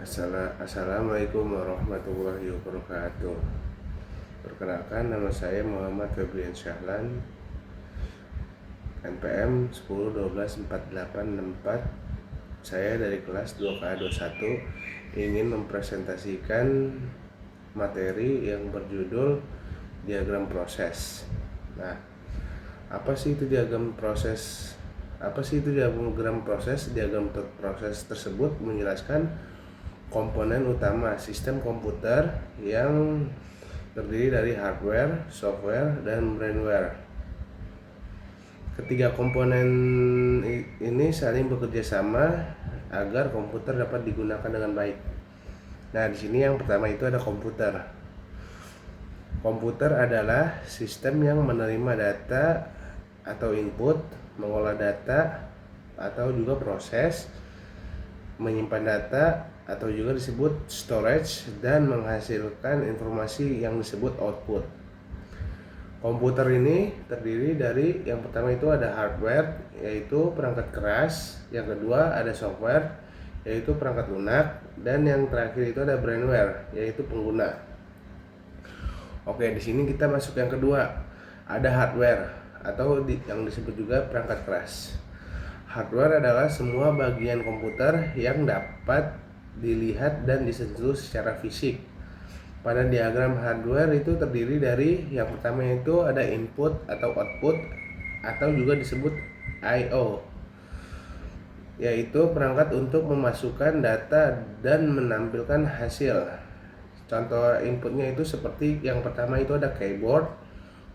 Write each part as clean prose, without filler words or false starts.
Assalamualaikum warahmatullahi wabarakatuh. Perkenalkan, nama saya Muhammad Febrian Syahlan, NPM 10124864. Saya dari kelas 2KA21 ingin mempresentasikan materi yang berjudul diagram proses. Nah, apa sih itu diagram proses? Diagram proses tersebut menjelaskan komponen utama sistem komputer yang terdiri dari hardware, software, dan brainware. Ketiga komponen ini saling bekerja sama agar komputer dapat digunakan dengan baik. Nah, di sini yang pertama itu ada komputer. Komputer adalah sistem yang menerima data atau input, mengolah data atau juga proses, menyimpan data atau juga disebut storage, dan menghasilkan informasi yang disebut output. Komputer ini terdiri dari, yang pertama itu ada hardware, yaitu perangkat keras, yang kedua ada software, yaitu perangkat lunak, dan yang terakhir itu ada brainware, yaitu pengguna. Oke, di sini kita masuk yang kedua, ada hardware atau yang disebut juga perangkat keras. Hardware adalah semua bagian komputer yang dapat dilihat dan disentuh secara fisik. Pada diagram hardware itu terdiri dari, yang pertama itu ada input atau output atau juga disebut I/O, yaitu perangkat untuk memasukkan data dan menampilkan hasil. Contoh inputnya itu seperti yang pertama itu ada keyboard,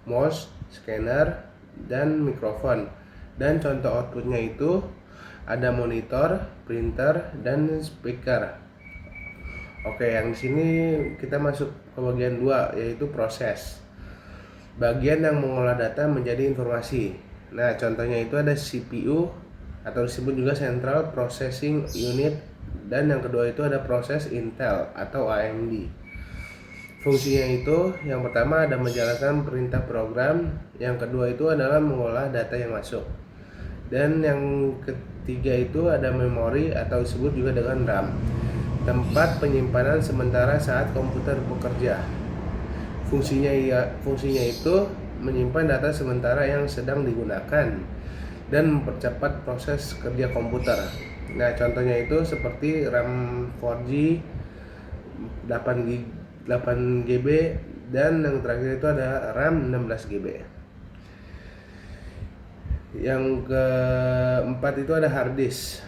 mouse, scanner, dan mikrofon. Dan contoh outputnya itu ada monitor, printer, dan speaker. Oke, yang di sini kita masuk ke bagian 2, yaitu proses. Bagian yang mengolah data menjadi informasi. Nah, contohnya itu ada CPU atau disebut juga Central Processing Unit, dan yang kedua itu ada proses Intel atau AMD. Fungsinya itu, yang pertama ada menjalankan perintah program, yang kedua itu adalah mengolah data yang masuk, dan yang ketiga itu ada memori atau disebut juga dengan RAM, tempat penyimpanan sementara saat komputer bekerja. Fungsinya itu menyimpan data sementara yang sedang digunakan dan mempercepat proses kerja komputer. Nah, contohnya itu seperti RAM 4G, 8GB, dan yang terakhir itu ada RAM 16GB. Yang keempat itu ada hard disk,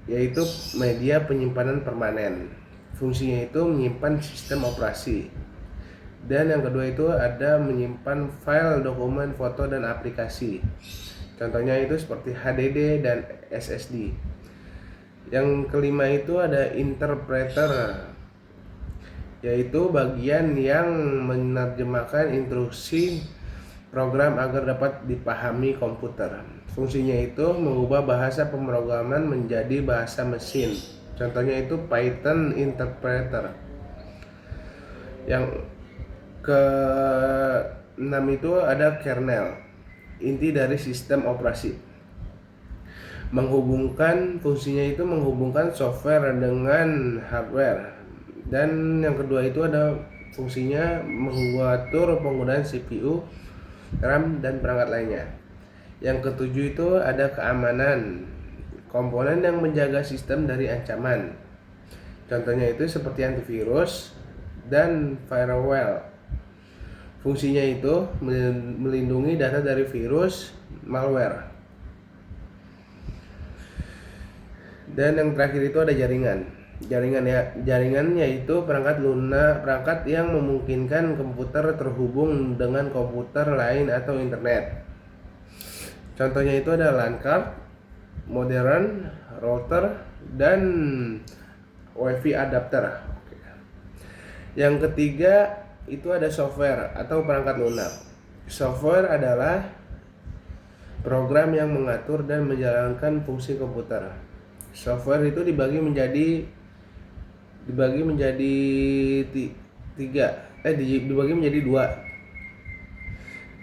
yaitu media penyimpanan permanen. Fungsinya itu menyimpan sistem operasi. Dan yang kedua itu ada menyimpan file, dokumen, foto, dan aplikasi. Contohnya itu seperti HDD dan SSD. Yang kelima itu ada interpreter, yaitu bagian yang menerjemahkan instruksi program agar dapat dipahami komputer. Fungsinya itu mengubah bahasa pemrograman menjadi bahasa mesin. Contohnya itu Python interpreter. Yang ke-6 itu ada kernel, inti dari sistem operasi. Fungsinya itu menghubungkan software dengan hardware. Dan yang kedua itu ada fungsinya mengatur penggunaan CPU, RAM, dan perangkat lainnya. Yang ketujuh itu ada keamanan, komponen yang menjaga sistem dari ancaman. Contohnya itu seperti antivirus dan firewall. Fungsinya itu melindungi data dari virus, malware. Dan yang terakhir itu ada jaringan. Jaringan yaitu perangkat yang memungkinkan komputer terhubung dengan komputer lain atau internet. Contohnya itu ada LAN card, modem, router, dan WiFi adapter. Yang ketiga itu ada software atau perangkat lunak. Software adalah program yang mengatur dan menjalankan fungsi komputer. Software itu dibagi menjadi dua.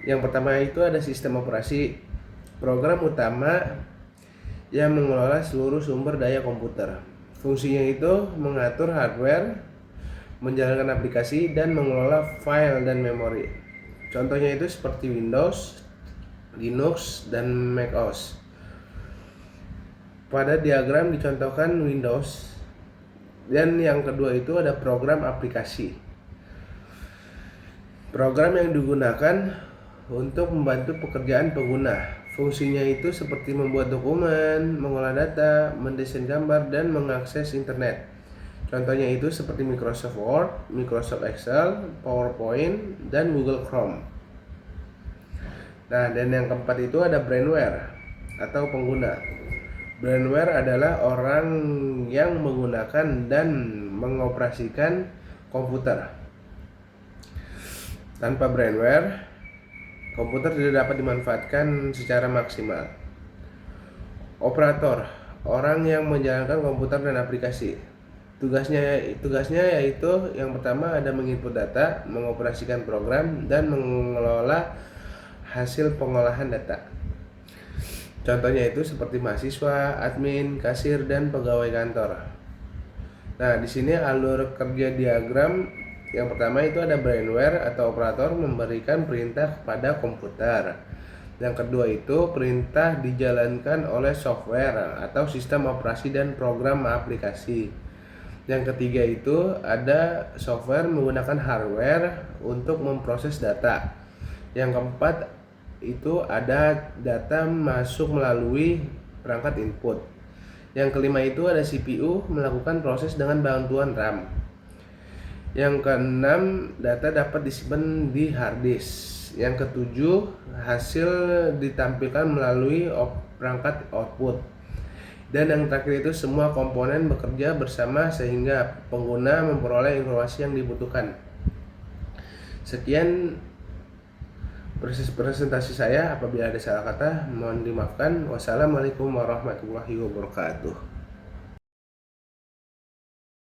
Yang pertama itu ada sistem operasi, program utama yang mengelola seluruh sumber daya komputer. Fungsinya itu mengatur hardware, menjalankan aplikasi, dan mengelola file dan memori. Contohnya itu seperti Windows, Linux, dan macOS. Pada diagram dicontohkan Windows, dan yang kedua itu ada program aplikasi. Program yang digunakan untuk membantu pekerjaan pengguna. Fungsinya itu seperti membuat dokumen, mengolah data, mendesain gambar, dan mengakses internet. Contohnya itu seperti Microsoft Word, Microsoft Excel, PowerPoint, dan Google Chrome. Nah, dan yang keempat itu ada brainware atau pengguna. Brainware adalah orang yang menggunakan dan mengoperasikan komputer. Tanpa brainware, komputer tidak dapat dimanfaatkan secara maksimal. Operator, orang yang menjalankan komputer dan aplikasi. Tugasnya yaitu yang pertama ada menginput data, mengoperasikan program, dan mengelola hasil pengolahan data. Contohnya itu seperti mahasiswa, admin, kasir, dan pegawai kantor. Nah, di sini alur kerja diagram yang pertama itu ada brainware atau operator memberikan perintah kepada komputer. Yang kedua itu perintah dijalankan oleh software atau sistem operasi dan program aplikasi. Yang ketiga itu ada software menggunakan hardware untuk memproses data. Yang keempat itu ada data masuk melalui perangkat input. Yang kelima itu ada CPU melakukan proses dengan bantuan RAM. Yang keenam, data dapat disimpan di hard disk. Yang ketujuh, hasil ditampilkan melalui perangkat output. Dan yang terakhir itu semua komponen bekerja bersama sehingga pengguna memperoleh informasi yang dibutuhkan. Sekian presentasi saya. Apabila ada salah kata mohon dimaafkan. Wassalamualaikum warahmatullahi wabarakatuh.